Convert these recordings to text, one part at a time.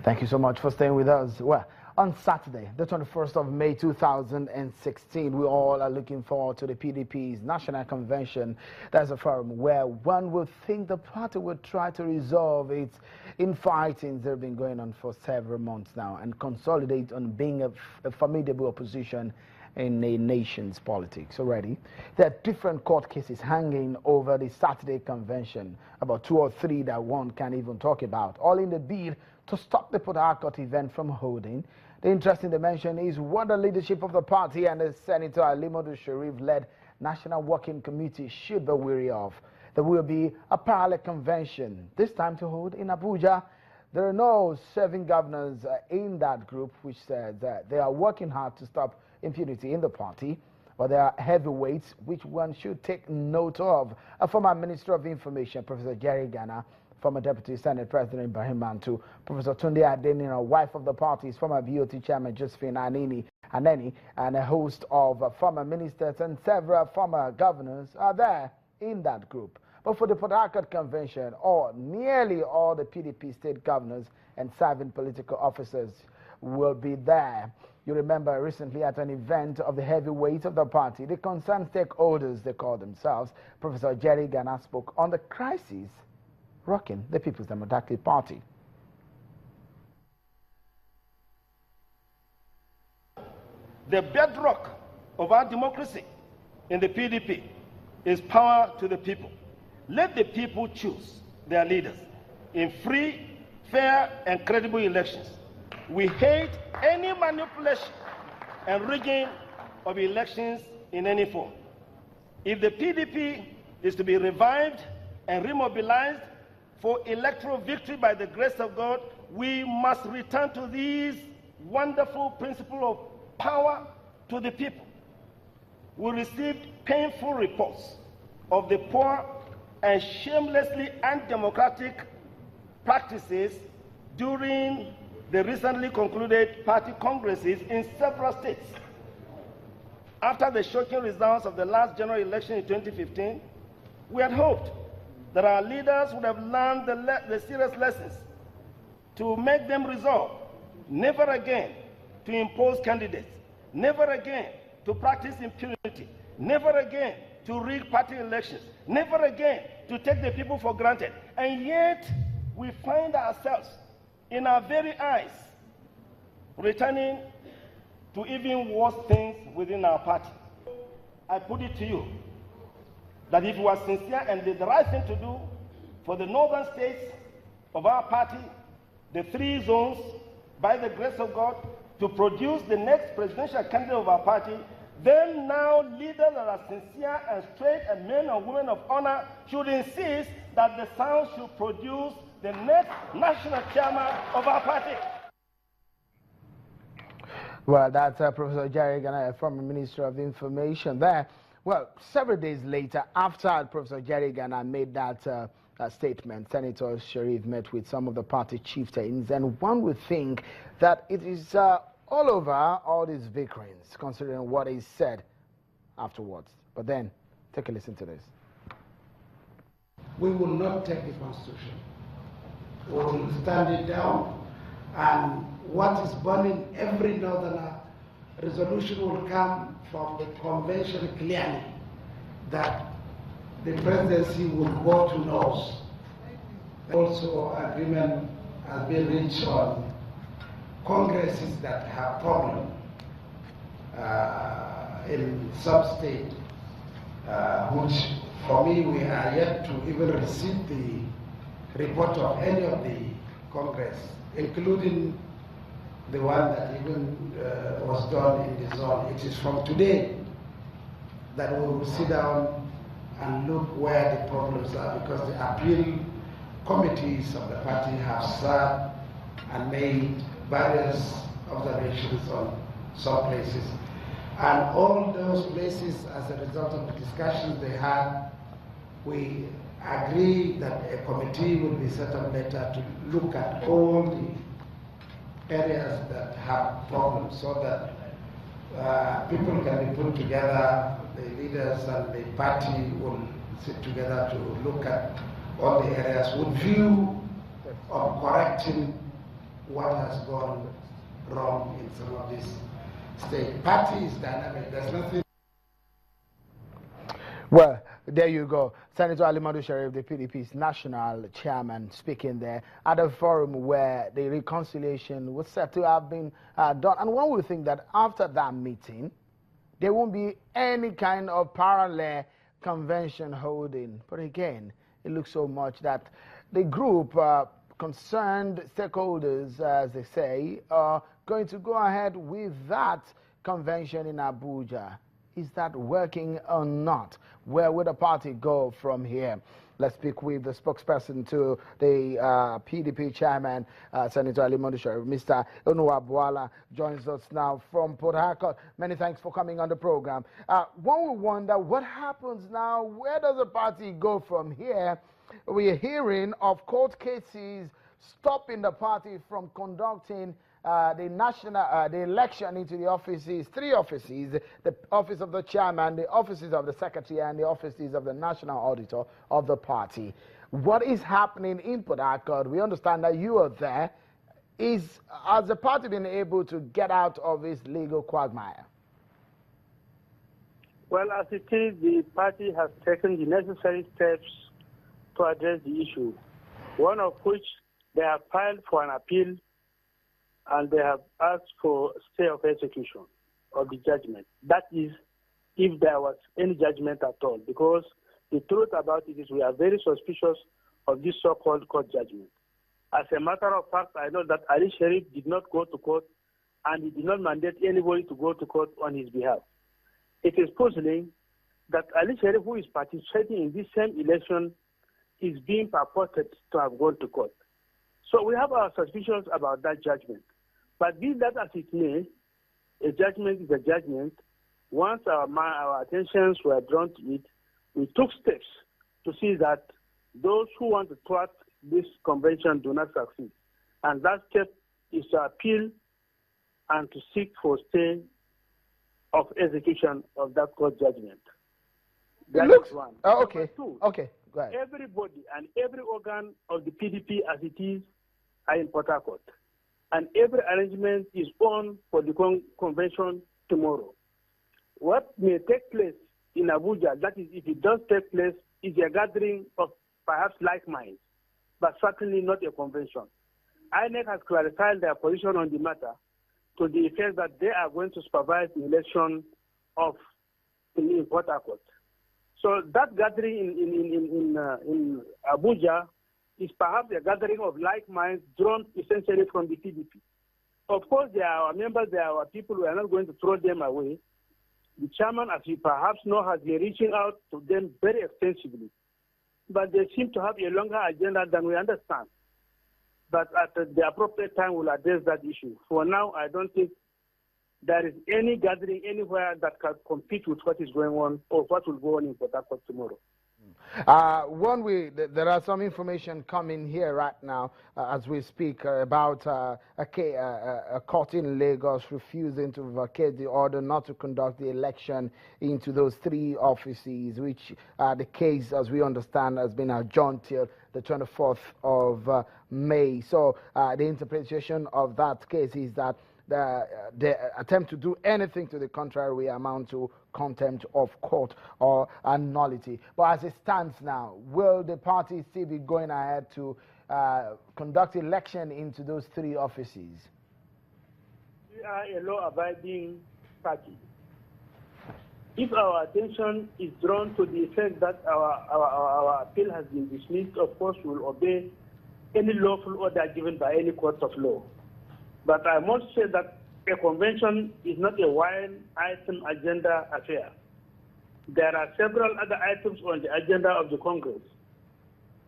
Thank you so much for staying with us. Well, on Saturday, the 21st of May 2016, we all are looking forward to the PDP's National Convention. That's a forum where one would think the party would try to resolve its infightings that have been going on for several months now and consolidate on being a formidable opposition in a nation's politics already. There are different court cases hanging over the Saturday convention, about 2 or 3 that one can't even talk about, all in the bid to stop the Port Harcourt event from holding. The interesting dimension is what the leadership of the party and the Senator Alimodu Sharif-led National Working Committee should be wary of. There will be a parallel convention, this time to hold in Abuja. There are no serving governors in that group, which says that they are working hard to stop impunity in the party, but there are heavyweights which one should take note of. A former Minister of Information, Professor Jerry Ghana, former Deputy Senate President Ibrahim Mantu, Professor Tunde Adenina, wife of the party's former BOT Chairman Josephine Aneni, and a host of former ministers and several former governors are there in that group. But for the Port Harcourt Convention, nearly all the PDP state governors and serving political officers will be there. You remember recently at an event of the heavyweights of the party, the concerned stakeholders, they call themselves, Professor Jerry Ghana spoke on the crisis rocking the People's Democratic Party. The bedrock of our democracy in the PDP is power to the people. Let the people choose their leaders in free, fair, and credible elections. We hate any manipulation and rigging of elections in any form. If the PDP is to be revived and remobilized for electoral victory by the grace of God, we must return to these wonderful principles of power to the people. We received painful reports of the poor and shamelessly undemocratic practices during the recently concluded party congresses in several states. After the shocking results of the last general election in 2015, we had hoped that our leaders would have learned the serious lessons to make them resolve never again to impose candidates, never again to practice impunity, never again to rig party elections, never again to take the people for granted. And yet, we find ourselves in our very eyes returning to even worse things within our party. I put it to you that if we are sincere and did the right thing to do for the northern states of our party, the 3 zones, by the grace of God, to produce the next presidential candidate of our party, then now leaders that are sincere and straight and men and women of honor should insist that the South should produce the next national chairman of our party. Well, that's Professor Jerry Ghana, former Minister of Information there. Well, several days later, after Professor Jerry Ghana made that statement, Senator Sharif met with some of the party chieftains, and one would think that it is all over all these bickerings, considering what he said afterwards. But then, take a listen to this. We will not take the Constitution. We will stand it down, and what is burning every northerner, resolution will come from the convention clearly that the presidency will go to North. Also, agreement has been reached on congresses that have problems in some state, which for me we are yet to even receive the report of any of the Congress, including the one that even was done in the zone. It is from today that we will sit down and look where the problems are, because the appeal committees of the party have sat and made various observations on some places. And all those places, as a result of the discussions they had, we agreed that a committee will be set up later to look at all the areas that have problems, so that people can be put together, the leaders and the party will sit together to look at all the areas with view of correcting what has gone wrong in some of these states. Party is dynamic. There's nothing. Well, there you go. Senator Alimadu Sharif, the PDP's national chairman, speaking there at a forum where the reconciliation was said to have been done. And one would think that after that meeting, there won't be any kind of parallel convention holding. But again, it looks so much that the group concerned stakeholders, as they say, are going to go ahead with that convention in Abuja. Is that working or not? Where will the party go from here? Let's speak with the spokesperson to the PDP chairman, Senator Alimadu Sharif. Mr. Onuwabuala joins us now from Port Harcourt. Many thanks for coming on the program. One will wonder what happens now. Where does the party go from here? We are hearing of court cases stopping the party from conducting the election into the offices, three offices: the office of the chairman, the offices of the secretary, and the offices of the national auditor of the party. What is happening in Port Harcourt? We understand that you are there. Has the party been able to get out of its legal quagmire? Well, as it is, the party has taken the necessary steps to address the issue, one of which they have filed for an appeal and they have asked for stay of execution of the judgment. That is, if there was any judgment at all, because the truth about it is we are very suspicious of this so-called court judgment. As a matter of fact, I know that Ali Sharif did not go to court and he did not mandate anybody to go to court on his behalf. It is puzzling that Ali Sharif, who is participating in this same election, is being purported to have gone to court. So we have our suspicions about that judgment. But be that as it may, a judgment is a judgment. Once our attentions were drawn to it, we took steps to see that those who want to thwart this convention do not succeed. And that step is to appeal and to seek for stay of execution of that court judgment. That is one. Oh, okay. Two, okay, go ahead. Everybody and every organ of the PDP as it is are in Port Harcourt. And every arrangement is on for the convention tomorrow. What may take place in Abuja, that is, if it does take place, is a gathering of perhaps like minds, but certainly not a convention. INEC has clarified their position on the matter to the effect that they are going to supervise the election of in Port Harcourt. So that gathering in Abuja is perhaps a gathering of like minds drawn essentially from the PDP. Of course, they are our members, they are our people. We are not going to throw them away. The chairman, as you perhaps know, has been reaching out to them very extensively. But they seem to have a longer agenda than we understand. But at the appropriate time, we'll address that issue. For now, I don't think there is any gathering anywhere that can compete with what is going on or what will go on in Port Harcourt tomorrow. There are some information coming here right now as we speak about a court in Lagos refusing to vacate the order not to conduct the election into those three offices, which the case, as we understand, has been adjourned till the 24th of May. So the interpretation of that case is that the attempt to do anything to the contrary amount to contempt of court or a nullity. But as it stands now, will the party still be going ahead to conduct election into those three offices? We are a law-abiding party. If our attention is drawn to the effect that our appeal has been dismissed, of course we will obey any lawful order given by any court of law. But I must say that a convention is not a one-item agenda affair. There are several other items on the agenda of the Congress,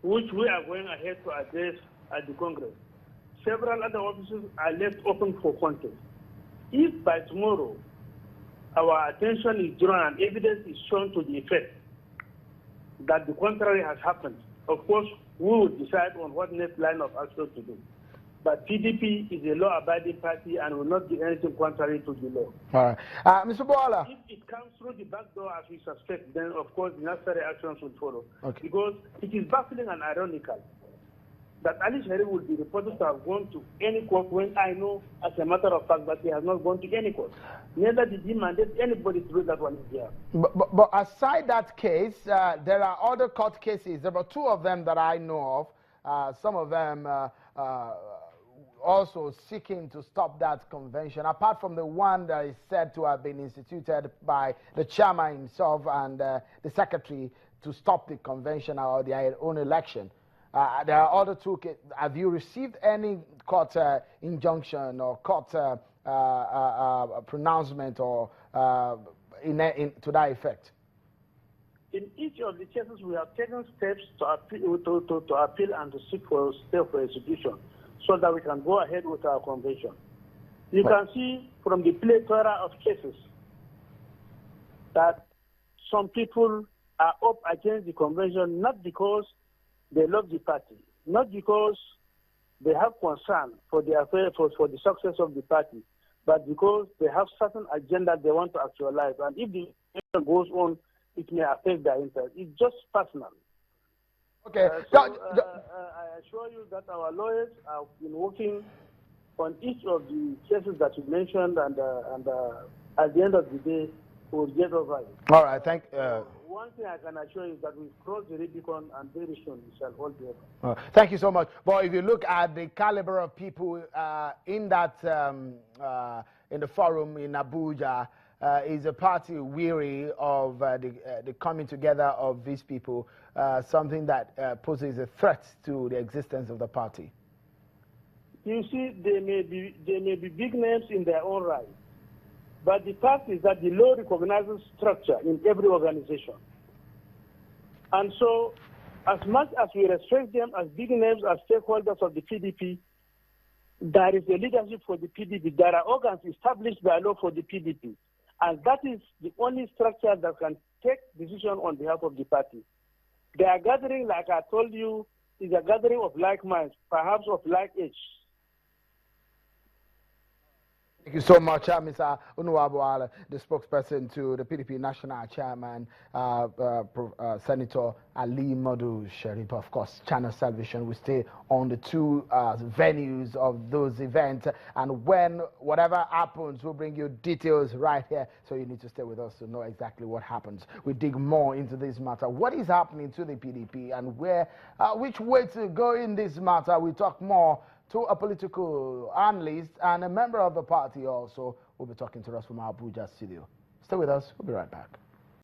which we are going ahead to address at the Congress. Several other offices are left open for contest. If by tomorrow our attention is drawn and evidence is shown to the effect that the contrary has happened, of course, we will decide on what next line of action to do. But PDP is a law-abiding party and will not do anything contrary to the law. All right. Mr. Boala. If it comes through the back door as we suspect, then of course the necessary actions will follow. Okay. Because it is baffling and ironical that Ali Sharif will be reported to have gone to any court when I know, as a matter of fact, that he has not gone to any court. Neither did he mandate anybody to do that one here. But aside that case, there are other court cases. There were two of them that I know of. Some of them also seeking to stop that convention, apart from the one that is said to have been instituted by the chairman himself and the secretary to stop the convention or their own election. There are other two cases. Have you received any court injunction or court pronouncement or to that effect? In each of the cases, we have taken steps to appeal and to seek for stay for execution, so that we can go ahead with our convention. You can see from the plethora of cases that some people are up against the convention not because they love the party, not because they have concern for the affair, for the success of the party, but because they have certain agenda they want to actualize. And if the election goes on, it may affect their interest. It's just personal. Okay. I assure you that our lawyers have been working on each of the cases that you mentioned, and at the end of the day, we'll get over it. All right. One thing I can assure you is that we've crossed the Rubicon, and very soon we shall all be over. Thank you so much. But if you look at the caliber of people in that in the forum in Abuja, is a party weary of the coming together of these people, something that poses a threat to the existence of the party? You see, they may be big names in their own right, but the fact is that the law recognizes structure in every organization. And so, as much as we respect them as big names, as stakeholders of the PDP, there is a leadership for the PDP. There are organs established by law for the PDP. And that is the only structure that can take decision on behalf of the party. Their gathering, like I told you, is a gathering of like minds, perhaps of like age. Thank you so much, Mr. Unuwabuala, the spokesperson to the PDP National Chairman, Senator Ali Modu Sharif. Of course, Channel Television will stay on the two venues of those events, and when whatever happens, we'll bring you details right here, so you need to stay with us to know exactly what happens. We dig more into this matter. What is happening to the PDP and which way to go in this matter? We talk more to a political analyst and a member of the party also. Will be talking to us from our Abuja studio. Stay with us. We'll be right back.